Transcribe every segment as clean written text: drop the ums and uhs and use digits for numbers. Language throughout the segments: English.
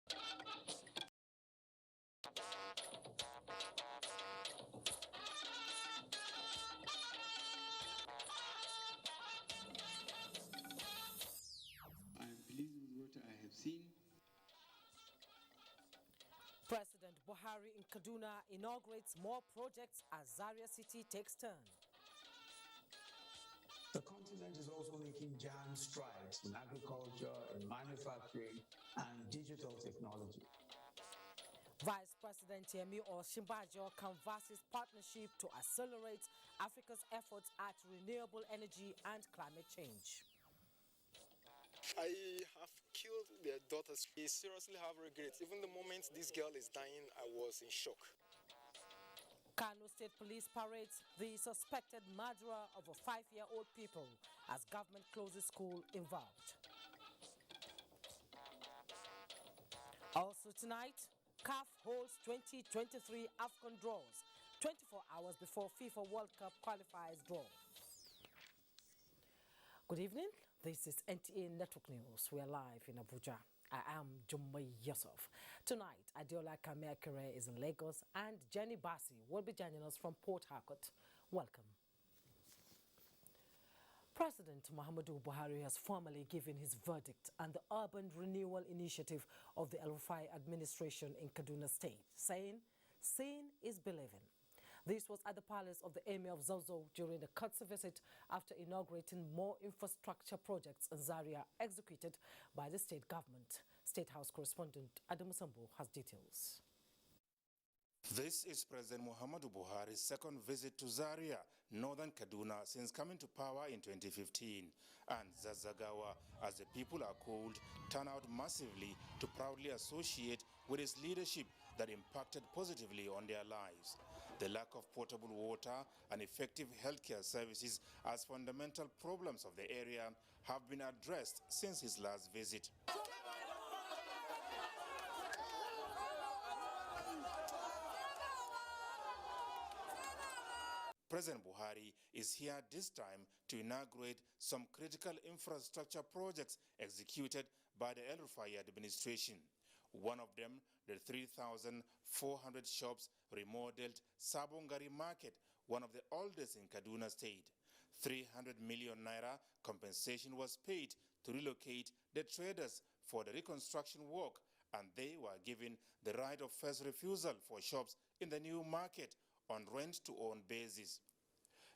I'm pleased with what I have seen. President Buhari in Kaduna inaugurates more projects as Zaria City takes turn. The continent is also making giant strides in agriculture, in manufacturing, and digital technology. Vice President Yemi Osinbajo canvasses partnership to accelerate Africa's efforts at renewable energy and climate change. I have killed their daughters. I seriously have regrets. Even the moment this girl is dying, I was in shock. Kano State Police parades the suspected murderer of a 5-year-old pupil as government closes school involved. Also tonight, CAF holds 2023 AFCON draws, 24 hours before FIFA World Cup qualifiers draw. Good evening. This is NTA Network News. We are live in Abuja. I am Jummai Yusuf. Tonight, Adiola Kamekere is in Lagos and Jenny Bassi will be joining us from Port Harcourt. Welcome. President Muhammadu Buhari has formally given his verdict on the urban renewal initiative of the El-Rufai administration in Kaduna State, saying, "Seeing is believing." This was at the palace of the Emir of Zozo during the court's visit after inaugurating more infrastructure projects in Zaria executed by the state government. State House correspondent Adam Sambo has details. This is President Muhammadu Buhari's second visit to Zaria, northern Kaduna, since coming to power in 2015. And Zazagawa, as the people are called, turned out massively to proudly associate with his leadership that impacted positively on their lives. The lack of potable water and effective healthcare services as fundamental problems of the area have been addressed since his last visit. President Buhari is here this time to inaugurate some critical infrastructure projects executed by the El-Rufai administration. One of them, the 3,400 shops remodeled Sabongari Market, one of the oldest in Kaduna State. 300 million naira compensation was paid to relocate the traders for the reconstruction work, and they were given the right of first refusal for shops in the new market on rent-to-own basis.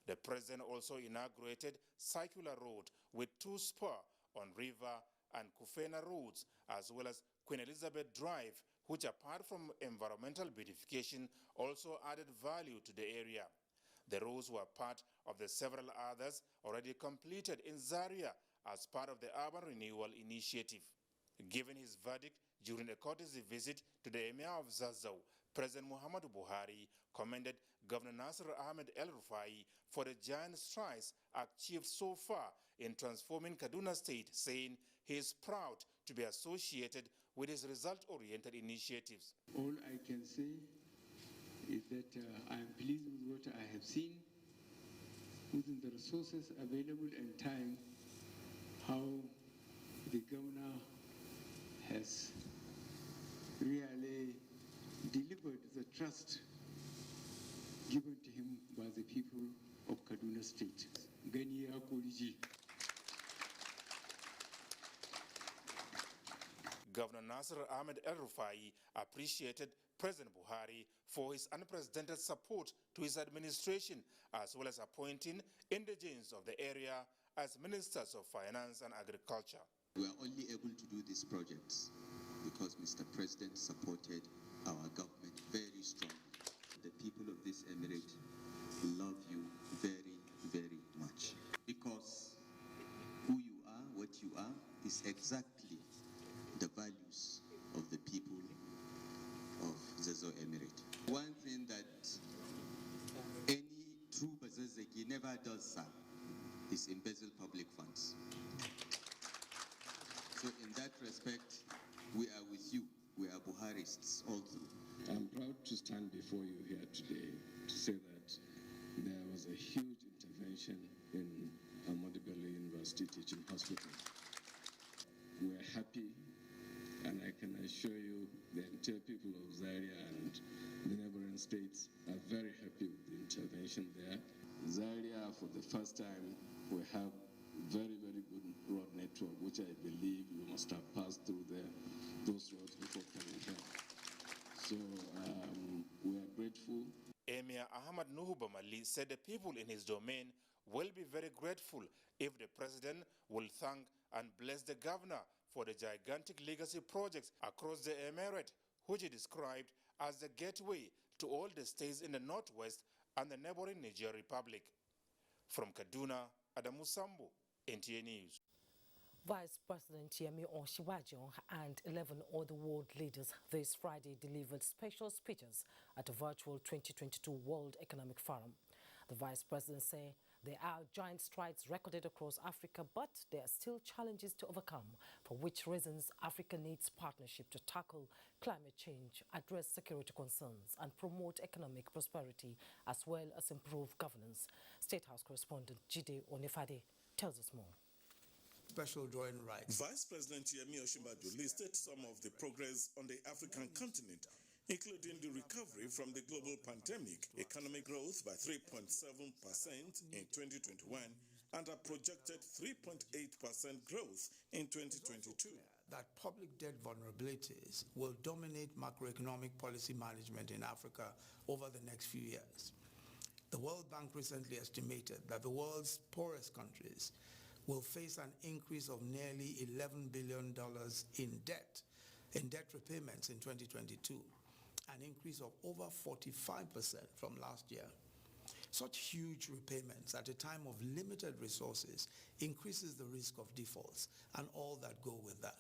The president also inaugurated Circular Road with 2 spur on River and Kufena roads, as well as Queen Elizabeth Drive, which apart from environmental beautification also added value to the area. The roads were part of the several others already completed in Zaria as part of the Urban Renewal Initiative. Given his verdict during a courtesy visit to the Emir of Zazzau, President Muhammadu Buhari commended Governor Nasir Ahmed El-Rufai for the giant strides achieved so far in transforming Kaduna State, saying he is proud to be associated with his result-oriented initiatives. All I can say is that I am pleased with what I have seen, within the resources available and time, how the governor has really delivered the trust given to him by the people of Kaduna State. Gani ya Kuriji. Governor Nasir Ahmed El-Rufai appreciated President Buhari for his unprecedented support to his administration, as well as appointing indigenes of the area as ministers of finance and agriculture. We are only able to do these projects because Mr. President supported our government very strongly. The people of this emirate love you very, very much, because who you are, what you are, is exactly the values of the people of Zazzau Emirate. One thing that any true Bazazaki never does, sir, is embezzle public funds. So in that respect, we are with you. We are Buharists all through. I'm proud to stand before you here today to say that there was a huge intervention in Ahmadu Bello University Teaching Hospital. We're happy, and I can assure you entire people of Zaria and the neighboring states are very happy with the intervention there. Zaria, for the first time, we have very, very good road network, which I believe we must have passed through those roads before coming here. So we are grateful. Emir Ahmad Nuhu Bamali said the people in his domain will be very grateful if the president will thank and bless the governor for the gigantic legacy projects across the emirate, which he described as the gateway to all the states in the northwest and the neighboring Niger Republic. From Kaduna, Adamu Sambo, NTA News. Vice President Yemi Osinbajo and 11 other world leaders this Friday delivered special speeches at a virtual 2022 World Economic Forum. The Vice President said there are giant strides recorded across Africa, but there are still challenges to overcome, for which reasons Africa needs partnership to tackle climate change, address security concerns, and promote economic prosperity, as well as improve governance. State House correspondent Jide Onifade tells us more. Special drawing rights. Vice President Yemi Osinbajo listed some of the progress on the African continent, including the recovery from the global pandemic, economic growth by 3.7% in 2021, and a projected 3.8% growth in 2022. That public debt vulnerabilities will dominate macroeconomic policy management in Africa over the next few years. The World Bank recently estimated that the world's poorest countries will face an increase of nearly $11 billion in debt repayments in 2022, an increase of over 45% from last year. Such huge repayments at a time of limited resources increases the risk of defaults and all that go with that.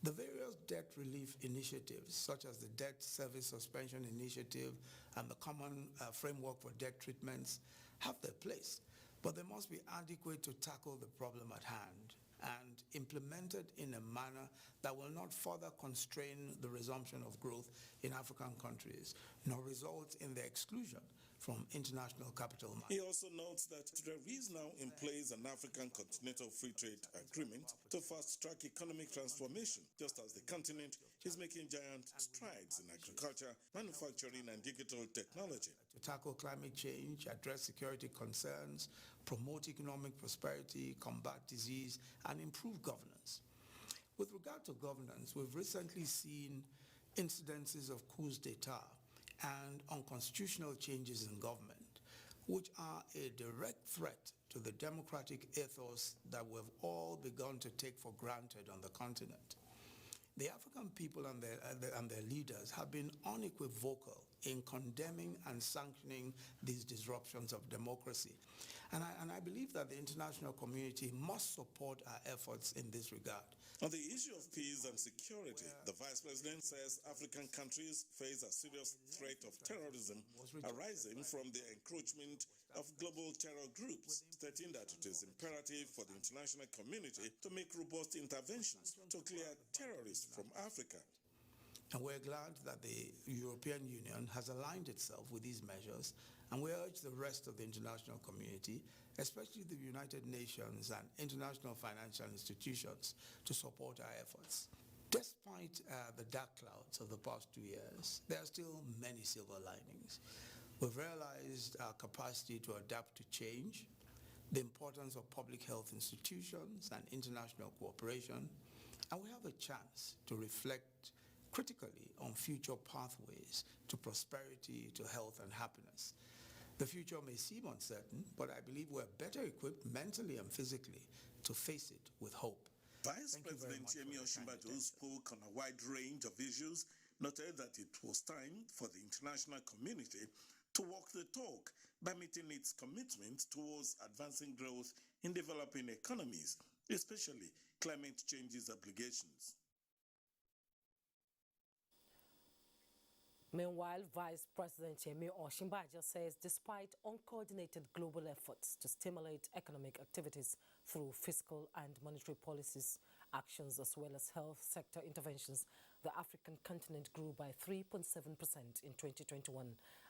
The various debt relief initiatives, such as the Debt Service Suspension Initiative and the Common Framework for Debt Treatments, have their place, but they must be adequate to tackle the problem at hand and implemented in a manner that will not further constrain the resumption of growth in African countries, nor result in their exclusion from international capital markets. He also notes that there is now in place an African Continental Free Trade Agreement to fast-track economic transformation, just as the continent is making giant strides in agriculture, manufacturing, and digital technology. To tackle climate change, address security concerns, promote economic prosperity, combat disease, and improve governance. With regard to governance, we've recently seen incidences of coups d'etat and unconstitutional changes in government, which are a direct threat to the democratic ethos that we've all begun to take for granted on the continent. The African people and their leaders have been unequivocal in condemning and sanctioning these disruptions of democracy. And I believe that the international community must support our efforts in this regard. On the issue of peace and security, the Vice President says African countries face a serious threat of terrorism arising from the encroachment of global terror groups, stating that it is imperative for the international community to make robust interventions to clear terrorists from Africa. And we're glad that the European Union has aligned itself with these measures, and we urge the rest of the international community, especially the United Nations and international financial institutions, to support our efforts. Despite the dark clouds of the past 2 years, there are still many silver linings. We've realized our capacity to adapt to change, the importance of public health institutions and international cooperation, and we have a chance to reflect critically on future pathways to prosperity, to health and happiness. The future may seem uncertain, but I believe we're better equipped mentally and physically to face it with hope. Vice President Yemi Osinbajo spoke on a wide range of issues, noted that it was time for the international community to walk the talk by meeting its commitment towards advancing growth in developing economies, especially climate change's obligations. Meanwhile, Vice President Yemi Osinbajo says despite uncoordinated global efforts to stimulate economic activities through fiscal and monetary policies, actions as well as health sector interventions, the African continent grew by 3.7% in 2021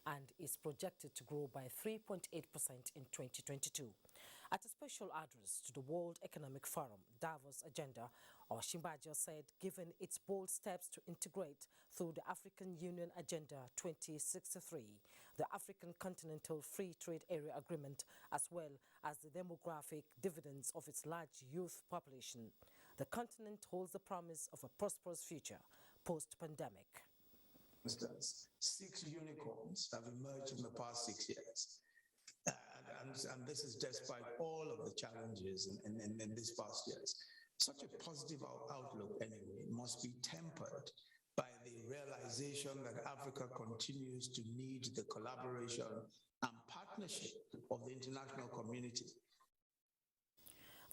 and is projected to grow by 3.8% in 2022. At a special address to the World Economic Forum, Davos agenda, Osinbajo said given its bold steps to integrate through the African Union Agenda 2063, the African Continental Free Trade Area Agreement, as well as the demographic dividends of its large youth population. The continent holds the promise of a prosperous future post-pandemic. For instance, 6 unicorns have emerged in the past 6 years. And this is despite all of the challenges in these past years. Such a positive outlook, anyway, must be tempered by the realization that Africa continues to need the collaboration and partnership of the international community.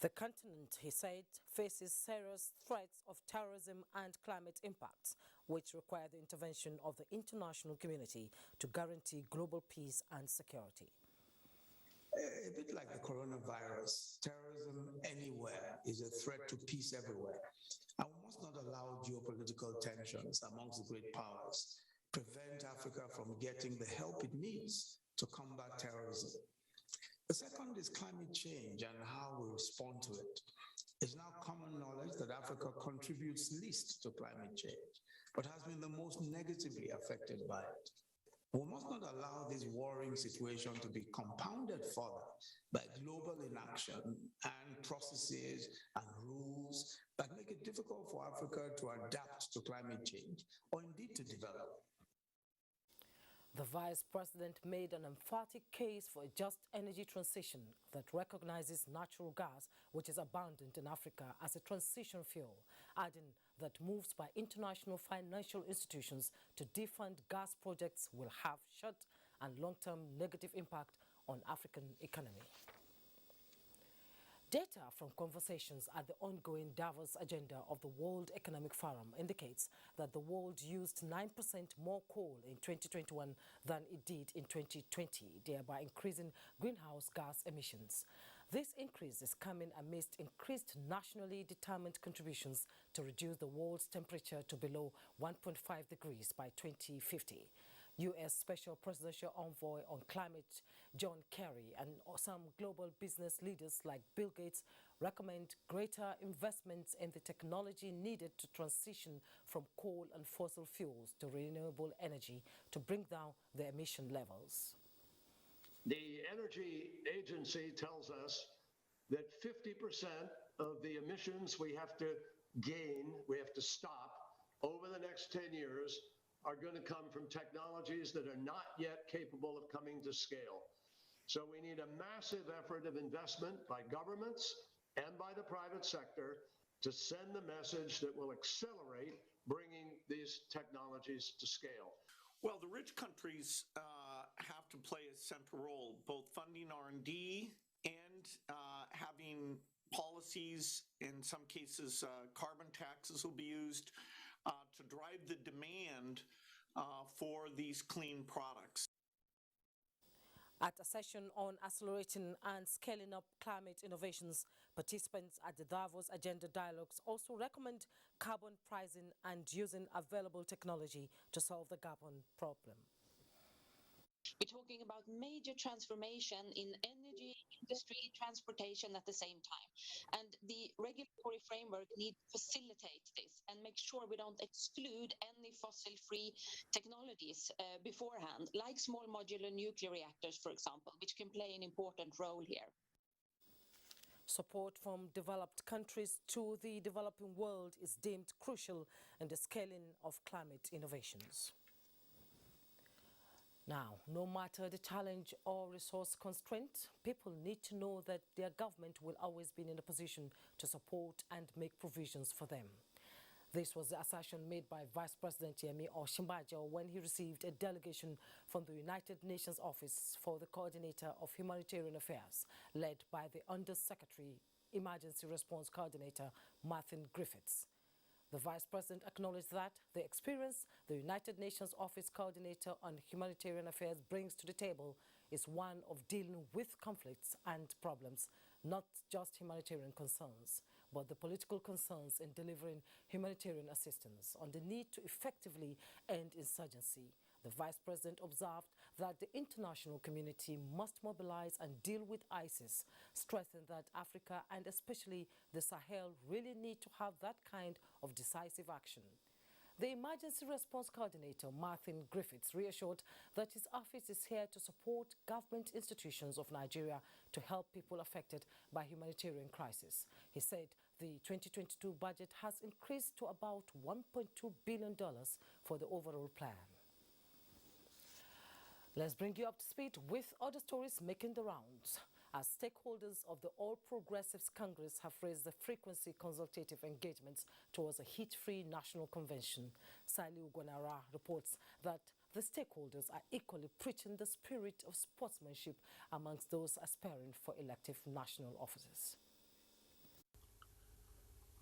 The continent, he said, faces serious threats of terrorism and climate impacts, which require the intervention of the international community to guarantee global peace and security. A bit like the coronavirus, terrorism anywhere is a threat to peace everywhere. And we must not allow geopolitical tensions amongst the great powers prevent Africa from getting the help it needs to combat terrorism. The second is climate change and how we respond to it. It's now common knowledge that Africa contributes least to climate change, but has been the most negatively affected by it. We must not allow this worrying situation to be compounded further by global inaction and processes and rules that make it difficult for Africa to adapt to climate change or indeed to develop. The Vice President made an emphatic case for a just energy transition that recognizes natural gas, which is abundant in Africa, as a transition fuel, adding that moves by international financial institutions to defund gas projects will have short and long-term negative impact on African economy. Data from conversations at the ongoing Davos agenda of the World Economic Forum indicates that the world used 9% more coal in 2021 than it did in 2020, thereby increasing greenhouse gas emissions. This increase is coming amidst increased nationally determined contributions to reduce the world's temperature to below 1.5 degrees by 2050. U.S. Special Presidential Envoy on Climate John Kerry and some global business leaders like Bill Gates recommend greater investments in the technology needed to transition from coal and fossil fuels to renewable energy to bring down the emission levels. The Energy Agency tells us that 50% of the emissions we have to stop over the next 10 years are going to come from technologies that are not yet capable of coming to scale. So we need a massive effort of investment by governments and by the private sector to send the message that will accelerate bringing these technologies to scale. Well, the rich countries have to play a central role, both funding R&D and having policies. In some cases, carbon taxes will be used to drive the demand for these clean products. At a session on accelerating and scaling up climate innovations, participants at the Davos Agenda Dialogues also recommend carbon pricing and using available technology to solve the carbon problem. We're talking about major transformation in energy, industry, transportation at the same time. And the regulatory framework needs to facilitate this and make sure we don't exclude any fossil-free technologies beforehand, like small modular nuclear reactors, for example, which can play an important role here. Support from developed countries to the developing world is deemed crucial in the scaling of climate innovations. Now, no matter the challenge or resource constraint, people need to know that their government will always be in a position to support and make provisions for them. This was the assertion made by Vice President Yemi Osinbajo when he received a delegation from the United Nations Office for the Coordinator of Humanitarian Affairs, led by the Under-Secretary Emergency Response Coordinator, Martin Griffiths. The Vice President acknowledged that the experience the United Nations Office Coordinator on Humanitarian Affairs brings to the table is one of dealing with conflicts and problems, not just humanitarian concerns, but the political concerns in delivering humanitarian assistance, on the need to effectively end insurgency. The Vice President observed that the international community must mobilize and deal with ISIS, stressing that Africa and especially the Sahel really need to have that kind of decisive action. The Emergency Response Coordinator, Martin Griffiths, reassured that his office is here to support government institutions of Nigeria to help people affected by humanitarian crisis. He said the 2022 budget has increased to about $1.2 billion for the overall plan. Let's bring you up to speed with other stories making the rounds. As stakeholders of the All Progressives Congress have raised the frequency consultative engagements towards a heat-free national convention, Saliu Gwanara reports that the stakeholders are equally preaching the spirit of sportsmanship amongst those aspiring for elective national offices.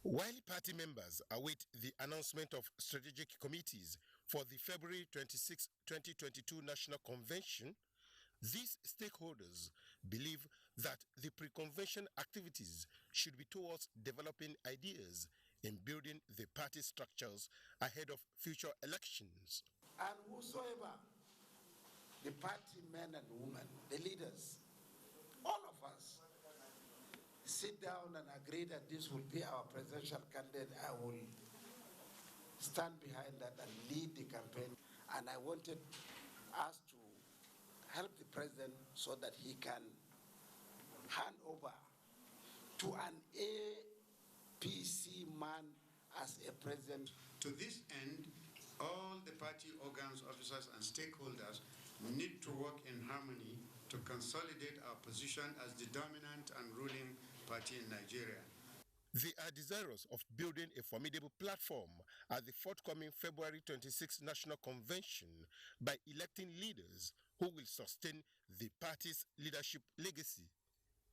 While party members await the announcement of strategic committees for the February 26, 2022 National Convention, these stakeholders believe that the pre-convention activities should be towards developing ideas in building the party structures ahead of future elections. And whosoever, the party men and women, the leaders, all of us, sit down and agree that this will be our presidential candidate, I will stand behind that and lead the campaign. And I wanted us to help the president so that he can hand over to an APC man as a president. To this end, all the party organs, officers, and stakeholders need to work in harmony to consolidate our position as the dominant and ruling party in Nigeria. They are desirous of building a formidable platform at the forthcoming February 26 National Convention by electing leaders who will sustain the party's leadership legacy.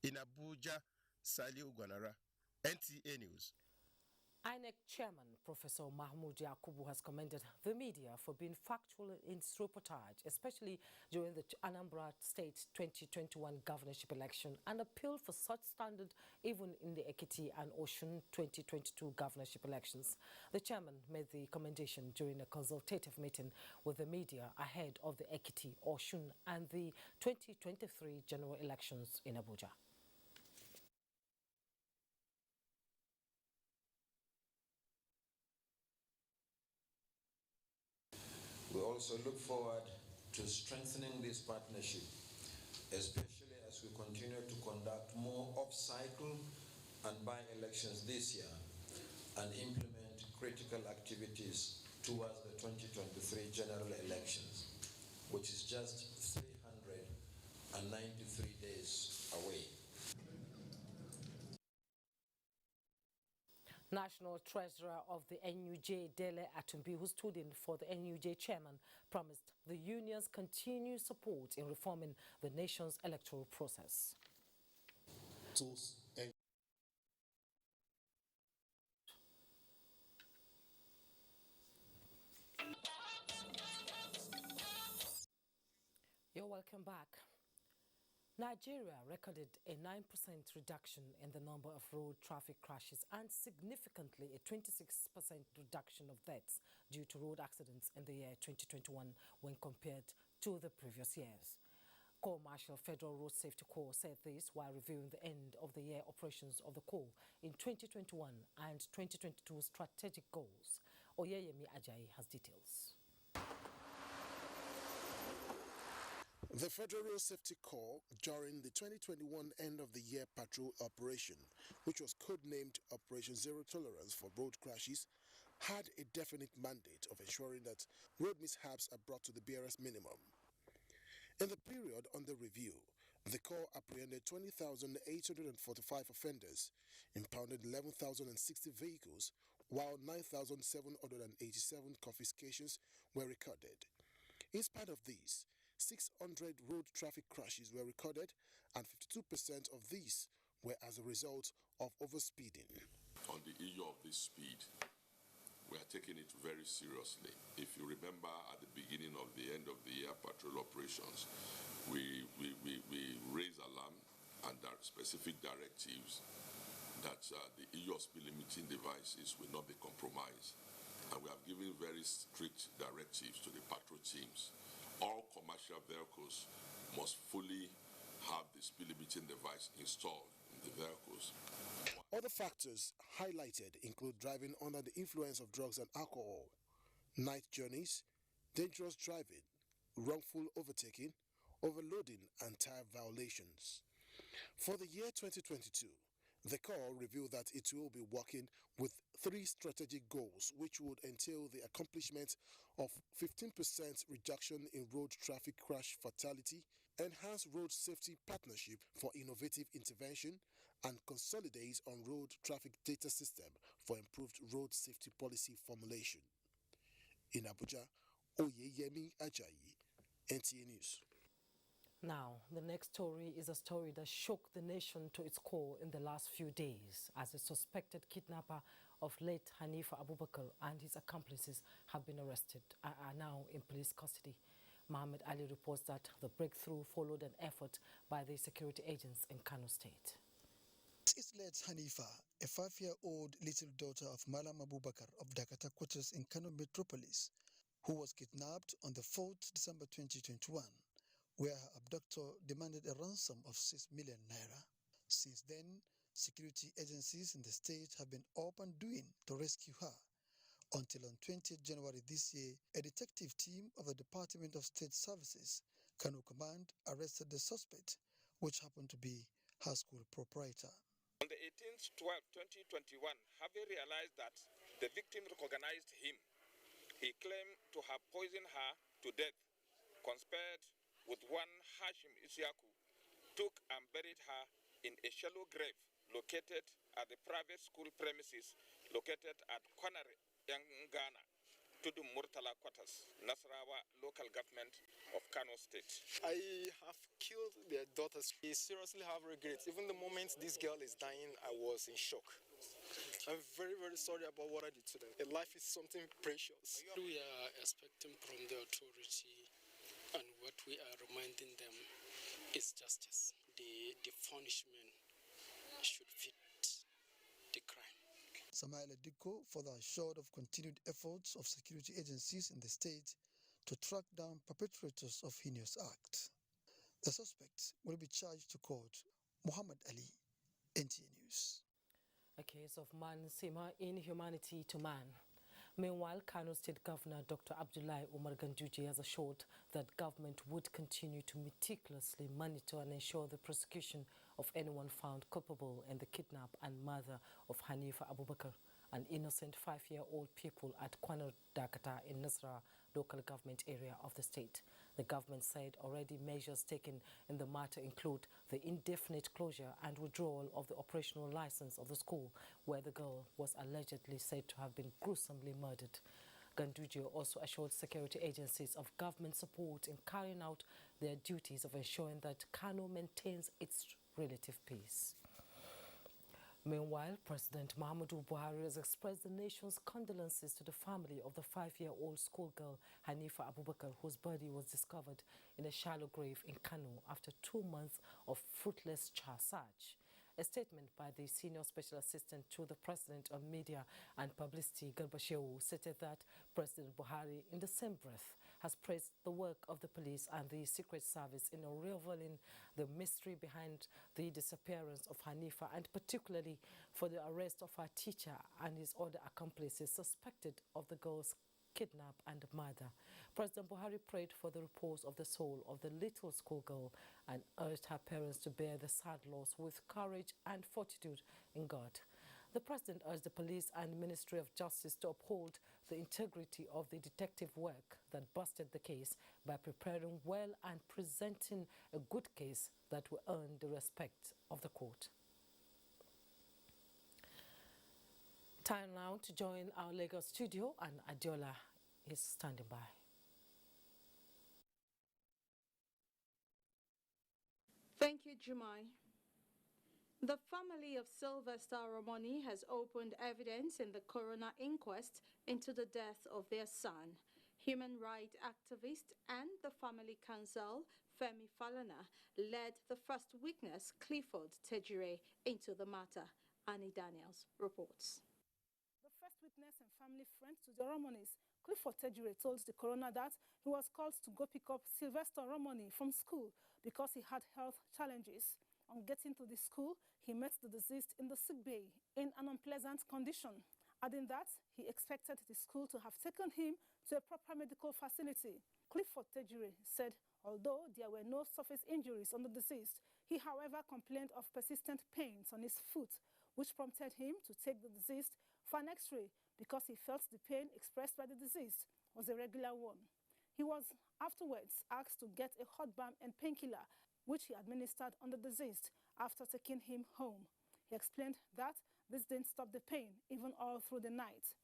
In Abuja, Saliu Gwanara, NTA News. INEC Chairman Professor Mahmoud Yakubu has commended the media for being factual in its reportage, especially during the Anambra State 2021 governorship election, and appealed for such standard even in the Ekiti and Osun 2022 governorship elections. The chairman made the commendation during a consultative meeting with the media ahead of the Ekiti, Osun and the 2023 general elections in Abuja. We also look forward to strengthening this partnership, especially as we continue to conduct more off-cycle and by-elections this year and implement critical activities towards the 2023 general elections, which is just 393 days away. National Treasurer of the NUJ, Dele Atumbi, who stood in for the NUJ chairman, promised the union's continued support in reforming the nation's electoral process. You're welcome back. Nigeria recorded a 9% reduction in the number of road traffic crashes and significantly a 26% reduction of deaths due to road accidents in the year 2021 when compared to the previous years. Corps Marshal Federal Road Safety Corps said this while reviewing the end of the year operations of the Corps in 2021 and 2022 strategic goals. Oyeyemi Ajayi has details. The Federal Road Safety Corps, during the 2021 end-of-the-year patrol operation, which was codenamed Operation Zero Tolerance for Road Crashes, had a definite mandate of ensuring that road mishaps are brought to the barest minimum. In the period under review, the Corps apprehended 20,845 offenders, impounded 11,060 vehicles, while 9,787 confiscations were recorded. In spite of these, 600 road traffic crashes were recorded, and 52% of these were as a result of overspeeding. On the issue of this speed, we are taking it very seriously. If you remember at the beginning of the end of the year patrol operations, we raised alarm and specific directives that the issue of speed limiting devices will not be compromised. And we have given very strict directives to the patrol teams. All commercial vehicles must fully have the speed limiting device installed in the vehicles. Other factors highlighted include driving under the influence of drugs and alcohol, night journeys, dangerous driving, wrongful overtaking, overloading and time violations. For the year 2022, the Corps revealed that it will be working with 3 strategic goals, which would entail the accomplishment of 15% reduction in road traffic crash fatality, enhance road safety partnership for innovative intervention, and consolidate on road traffic data system for improved road safety policy formulation. In Abuja, Oyeyemi Ajayi, NTA News. Now, the next story is a story that shook the nation to its core in the last few days, as a suspected kidnapper of late Hanifa Abubakar and his accomplices have been arrested and are now in police custody. Mohammed Ali reports that the breakthrough followed an effort by the security agents in Kano State. It's late Hanifa, a 5-year-old little daughter of Malam Abubakar of Dakata quarters in Kano metropolis, who was kidnapped on the 4th December 2021. Where her abductor demanded a ransom of 6 million naira. Since then, security agencies in the state have been up and doing to rescue her, until on 20th January this year, a detective team of the Department of State Services, Kano Command, arrested the suspect, which happened to be her school proprietor. On the 18th 12, 2021, having realized that the victim recognized him, he claimed to have poisoned her to death, conspired with one Hashim Isiaku, took and buried her in a shallow grave located at the private school premises located at Konare, Ghana, Tudum Murtala quarters, Nasarawa local government of Kano State. I have killed their daughters. I seriously have regrets. Even the moment this girl is dying, I was in shock. I'm very, very sorry about what I did to them. A life is something precious. We are expecting from the authority, and what we are reminding them is justice. The punishment should fit the crime. Samaila Diko further assured of continued efforts of security agencies in the state to track down perpetrators of heinous acts. The suspect will be charged to court. Muhammad Ali, NTA News. A case of man-sima inhumanity to man. Meanwhile, Kano State Governor Dr. Abdullahi Umar Ganduje has assured that government would continue to meticulously monitor and ensure the prosecution of anyone found culpable in the kidnap and murder of Hanifa Abubakar, an innocent 5-year-old pupil at Kano Dakata in Nasra local government area of the state. The government said already measures taken in the matter include the indefinite closure and withdrawal of the operational license of the school where the girl was allegedly said to have been gruesomely murdered. Ganduje also assured security agencies of government support in carrying out their duties of ensuring that Kano maintains its relative peace. Meanwhile, President Muhammadu Buhari has expressed the nation's condolences to the family of the 5-year-old schoolgirl Hanifa Abubakar, whose body was discovered in a shallow grave in Kano after 2 months of fruitless search. A statement by the Senior Special Assistant to the President on Media and Publicity, Garba Shehu, stated that President Buhari, in the same breath, has praised the work of the police and the Secret Service in unraveling the mystery behind the disappearance of Hanifa, and particularly for the arrest of her teacher and his other accomplices suspected of the girl's kidnap and murder. President Buhari prayed for the repose of the soul of the little schoolgirl and urged her parents to bear the sad loss with courage and fortitude in God. The president urged the police and Ministry of Justice to uphold the integrity of the detective work that busted the case by preparing well and presenting a good case that will earn the respect of the court. Time now to join our Lagos studio, and Adiola is standing by. Thank you, Jumai. The family of Sylvester Romani has opened evidence in the coroner inquest into the death of their son. Human rights activist and the family counsel, Femi Falana, led the first witness, Clifford Tejire, into the matter. Annie Daniels reports. The first witness and family friend to the Romanis, Clifford Tejire, told the coroner that he was called to go pick up Sylvester Romani from school because he had health challenges. On getting to the school, he met the deceased in the sick bay in an unpleasant condition. adding that he expected the school to have taken him to a proper medical facility. Clifford Tejure said although there were no surface injuries on the deceased, he however complained of persistent pains on his foot, which prompted him to take the deceased for an x-ray because he felt the pain expressed by the deceased was a regular one. He was afterwards asked to get a hot balm and painkiller, which he administered on the deceased after taking him home. He explained that this didn't stop the pain, even all through the night.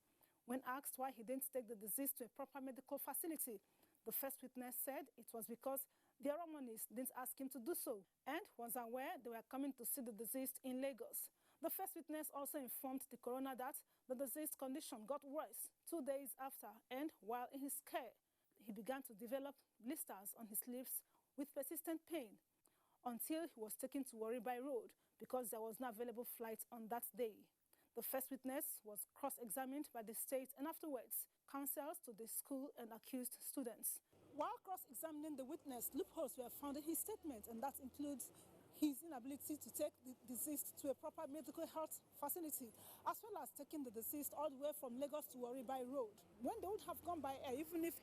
When asked why he didn't take the deceased to a proper medical facility, the first witness said it was because the Oromonis didn't ask him to do so and was aware they were coming to see the deceased in Lagos. The first witness also informed the coroner that the deceased's condition got worse 2 days after, and while in his care, he began to develop blisters on his lips with persistent pain until he was taken to Warri by road because there was no available flight on that day. The first witness was cross-examined by the state and afterwards counsels to the school and accused students. While cross-examining the witness, loopholes were found in his statement, and that includes his inability to take the deceased to a proper medical health facility, as well as taking the deceased all the way from Lagos to Warri by road, when they would have gone by air, even if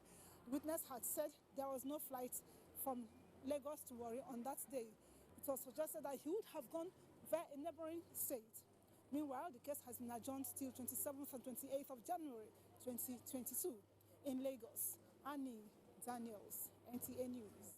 the witness had said there was no flight from Lagos to Warri on that day. It was suggested that he would have gone via a neighboring state. Meanwhile, the case has been adjourned till 27th and 28th of January 2022 in Lagos. Annie Daniels, NTA News.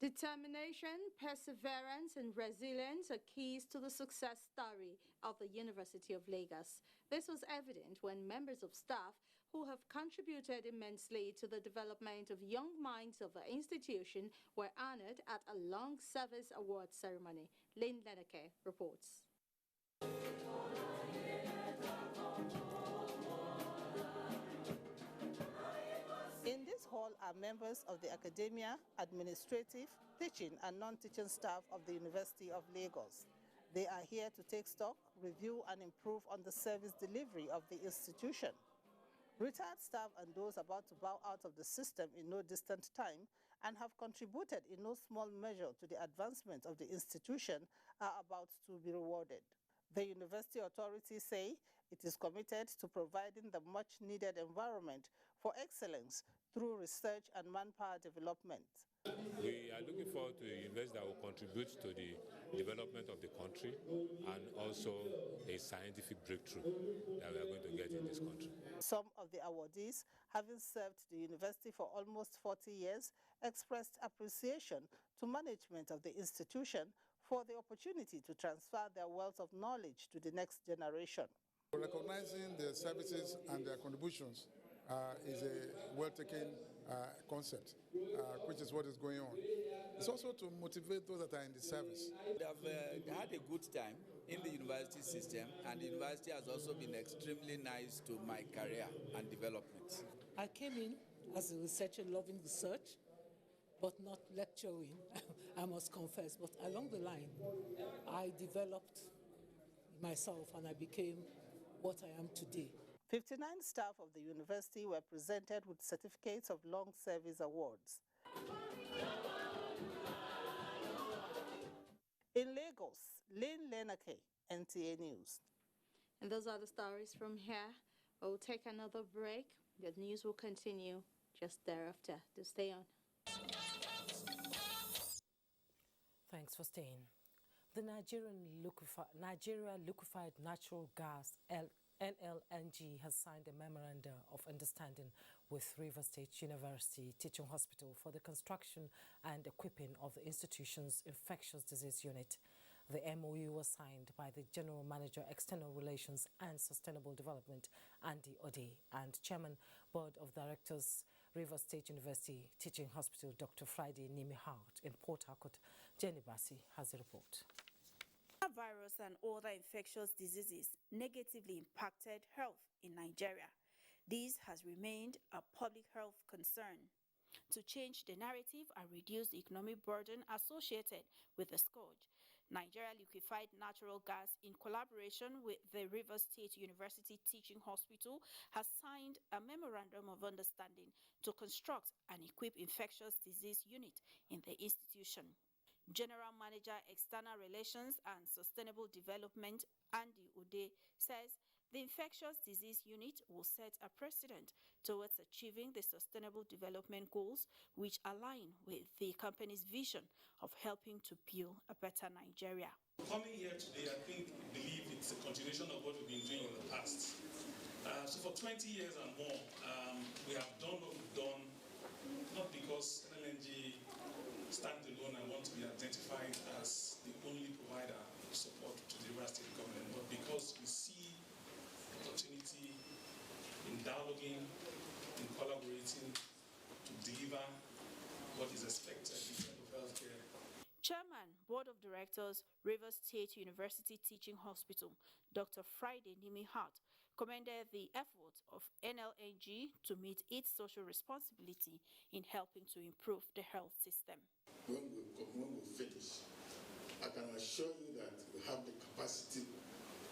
Determination, perseverance, and resilience are keys to the success story of the University of Lagos. This was evident when members of staff who have contributed immensely to the development of young minds of the institution were honored at a long service award ceremony. Lynn Leneke reports. In this hall are members of the academia, administrative, teaching and non-teaching staff of the University of Lagos. They are here to take stock, review and improve on the service delivery of the institution. Retired staff and those about to bow out of the system in no distant time and have contributed in no small measure to the advancement of the institution are about to be rewarded. The university authorities say it is committed to providing the much-needed environment for excellence through research and manpower development. We are looking forward to a university that will contribute to the development of the country and also a scientific breakthrough that we are going to get in this country. Some of the awardees, having served the university for almost 40 years, expressed appreciation to management of the institution for the opportunity to transfer their wealth of knowledge to the next generation. Recognizing their services and their contributions is a well-taken concept, which is what is going on. It's also to motivate those that are in the service. They have had a good time in the university system, and the university has also been extremely nice to my career and development. I came in as a researcher loving research, but not lecturing, I must confess. But along the line, I developed myself and I became what I am today. 59 staff of the university were presented with certificates of long service awards. In Lagos, Lynn Leneke, NTA News. And those are the stories from here. We'll take another break. The news will continue just thereafter. To stay on. Thanks for staying. The Nigeria Liquefied Natural Gas NLNG has signed a memorandum of understanding with Rivers State University Teaching Hospital for the construction and equipping of the institution's infectious disease unit. The MOU was signed by the General Manager, External Relations and Sustainable Development, Andy Ode, and Chairman, Board of Directors, Rivers State University Teaching Hospital, Dr. Friday Nimi-Hart in Port Harcourt. Jenny Bassi has a report. Virus and other infectious diseases negatively impacted health in Nigeria. This has remained a public health concern. To change the narrative and reduce the economic burden associated with the scourge, Nigeria Liquefied Natural Gas, in collaboration with the Rivers State University Teaching Hospital, has signed a memorandum of understanding to construct and equip infectious disease unit in the institution. General Manager, External Relations and Sustainable Development, Andy Ode, says The infectious disease unit will set a precedent towards achieving the sustainable development goals which align with the company's vision of helping to build a better Nigeria. Coming here today, I believe it's a continuation of what we've been doing in the past. So for 20 years and more, we have done what we've done, not because LNG stands alone and want to be identified as the only provider of support to the River State government, but because we see opportunity in dialoguing, in collaborating to deliver what is expected in terms of healthcare. Chairman, Board of Directors, Rivers State University Teaching Hospital, Dr. Friday Nimi Hart, commended the effort of NLNG to meet its social responsibility in helping to improve the health system. When we finish, I can assure you that we have the capacity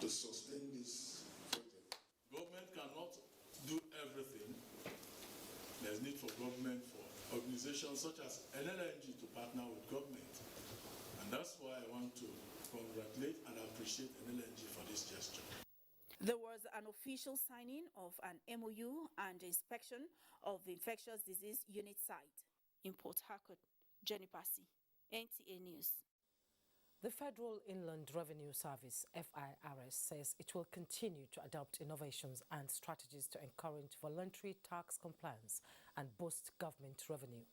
to sustain this project. Government cannot do everything. There's need for government, for organizations such as NLNG to partner with government. And that's why I want to congratulate and appreciate NLNG for this gesture. There was an official signing of an MOU and inspection of the infectious disease unit site in Port Harcourt. Jenny Passy, NTA News. The Federal Inland Revenue Service, FIRS, says it will continue to adopt innovations and strategies to encourage voluntary tax compliance and boost government revenue.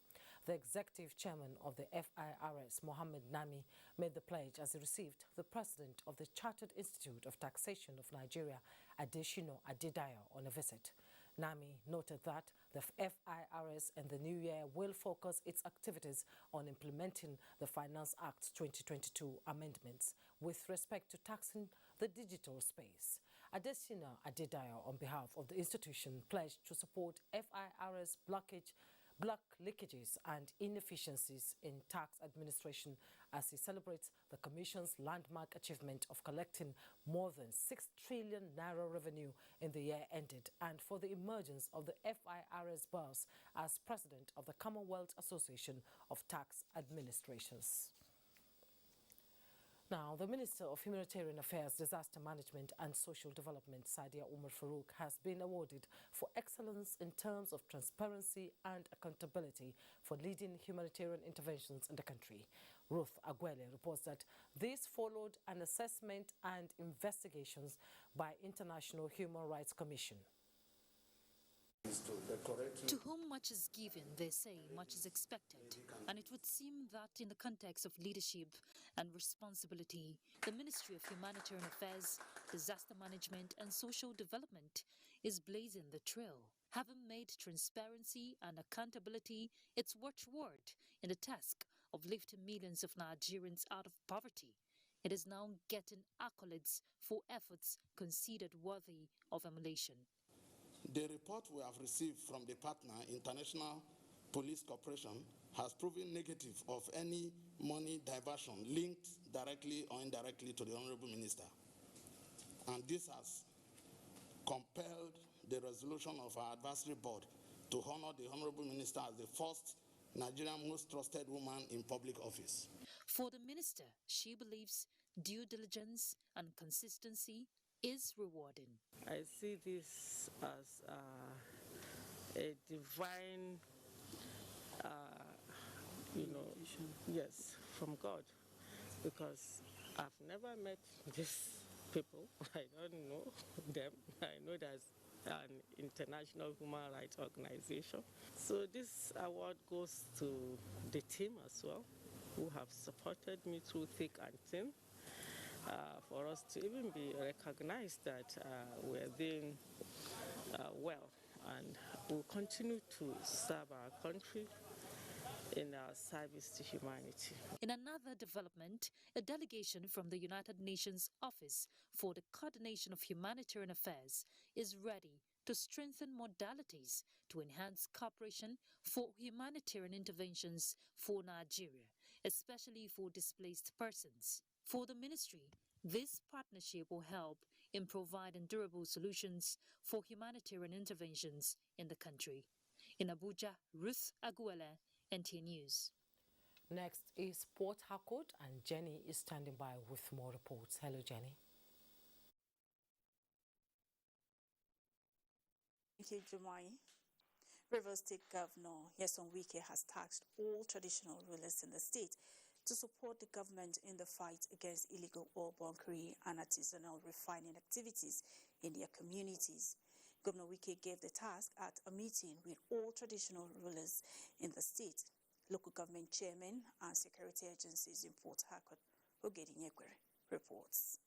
The executive chairman of the FIRS, Mohammed Nami, made the pledge as he received the president of the Chartered Institute of Taxation of Nigeria, Adeshino Adedayo, on a visit. Nami noted that the FIRS in the new year will focus its activities on implementing the Finance Act 2022 amendments with respect to taxing the digital space. Adeshino Adedayo, on behalf of the institution, pledged to support FIRS block leakages and inefficiencies in tax administration as he celebrates the Commission's landmark achievement of collecting more than 6 trillion naira revenue in the year ended, and for the emergence of the FIRS boss as president of the Commonwealth Association of Tax Administrations. Now, the Minister of Humanitarian Affairs, Disaster Management and Social Development, Sadia Umar Farouk, has been awarded for excellence in terms of transparency and accountability for leading humanitarian interventions in the country. Ruth Aguele reports that this followed an assessment and investigations by International Human Rights Commission. To whom much is given, they say much is expected. And it would seem that in the context of leadership and responsibility, the Ministry of Humanitarian Affairs, Disaster Management and Social Development is blazing the trail, having made transparency and accountability its watchword in the task of lifting millions of Nigerians out of poverty. It is now getting accolades for efforts considered worthy of emulation. The report we have received from the partner, International Police Corporation, has proven negative of any money diversion linked directly or indirectly to the Honorable Minister. And this has compelled the resolution of our advisory board to honor the Honorable Minister as the first Nigerian most trusted woman in public office. For the minister, she believes due diligence and consistency is rewarding. I see this as a divine, yes, from God, because I've never met these people. I don't know them. I know there's an international human rights organization. So this award goes to the team as well, who have supported me through thick and thin. For us to even be recognized that we're doing well, and we'll continue to serve our country in our service to humanity. In another development, a delegation from the United Nations Office for the Coordination of Humanitarian Affairs is ready to strengthen modalities to enhance cooperation for humanitarian interventions for Nigeria, especially for displaced persons. For the ministry, this partnership will help in providing durable solutions for humanitarian interventions in the country. In Abuja, Ruth Aguele, NTA News. Next is Port Harcourt, and Jenny is standing by with more reports. Hello, Jenny. Thank you, Jumai. Rivers State Governor Nyesom Wike has tasked all traditional rulers in the state to support the government in the fight against illegal oil bunkering and artisanal refining activities in their communities. Governor Wike gave the task at a meeting with all traditional rulers in the state, local government chairmen, and security agencies in Port Harcourt. Ogedinyekwe reports.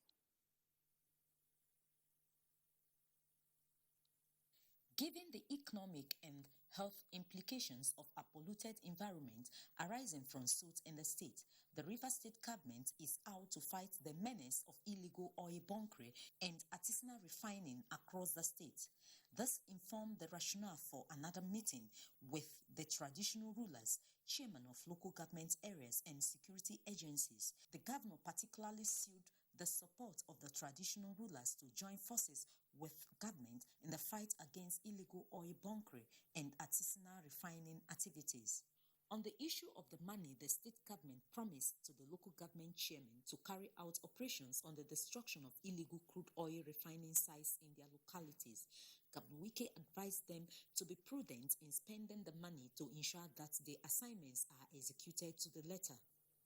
Given the economic and health implications of a polluted environment arising from suits in the state, the Rivers State government is out to fight the menace of illegal oil bunkering and artisanal refining across the state. This informed the rationale for another meeting with the traditional rulers, chairmen of local government areas and security agencies. The governor particularly sued the support of the traditional rulers to join forces with government in the fight against illegal oil bunkering and artisanal refining activities. On the issue of the money, the state government promised to the local government chairman to carry out operations on the destruction of illegal crude oil refining sites in their localities. Governor Wike advised them to be prudent in spending the money to ensure that the assignments are executed to the letter.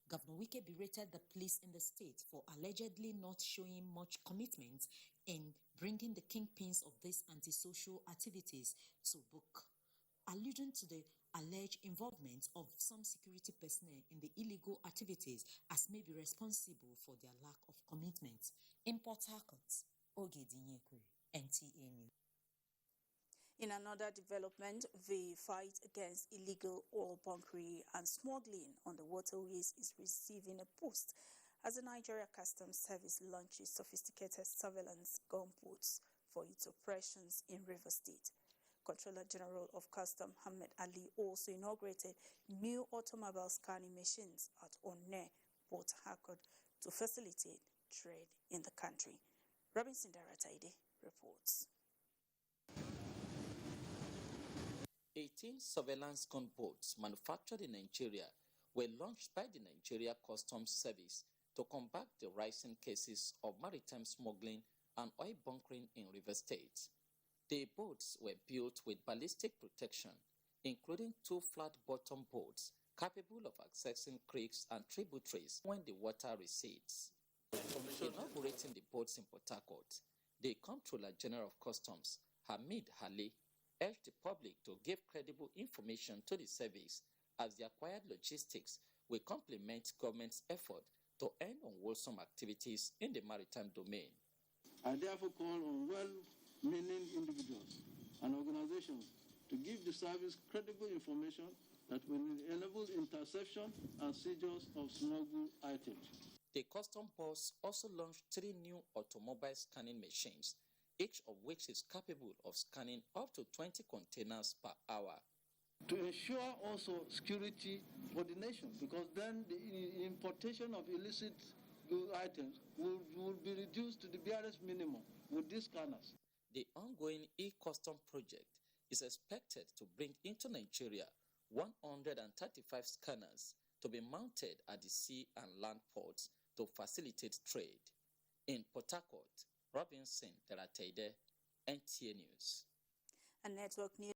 Governor Wike berated the police in the state for allegedly not showing much commitment in bringing the kingpins of these antisocial activities to book, alluding to the alleged involvement of some security personnel in the illegal activities as may be responsible for their lack of commitment. In Port Harcourt, Ogedinyekwe, NTA News. In another development, the fight against illegal oil bunkering and smuggling on the waterways is receiving a boost as the Nigeria Customs Service launches sophisticated surveillance gunboats for its operations in Rivers State. Controller General of Customs Hamid Ali also inaugurated new automobile scanning machines at Onne, Port Harcourt, to facilitate trade in the country. Robinson Darataide reports. 18 surveillance gunboats manufactured in Nigeria were launched by the Nigeria Customs Service to combat the rising cases of maritime smuggling and oil bunkering in Rivers State. The boats were built with ballistic protection, including 2 flat-bottom boats capable of accessing creeks and tributaries when the water recedes. Inaugurating the boats in Port Harcourt, the Comptroller General of Customs, Hamid Ali, urged the public to give credible information to the service as the acquired logistics will complement government's effort to end unwholesome activities in the maritime domain. I therefore call on well-meaning individuals and organizations to give the service credible information that will enable interception and seizures of smuggled items. The custom boss also launched 3 new automobile scanning machines, each of which is capable of scanning up to 20 containers per hour. To ensure also security for the nation, because then the importation of illicit items will be reduced to the barest minimum with these scanners. The ongoing e-custom project is expected to bring into Nigeria 135 scanners to be mounted at the sea and land ports to facilitate trade. In Port Harcourt, Robinson Darataide, NTA News. A network news.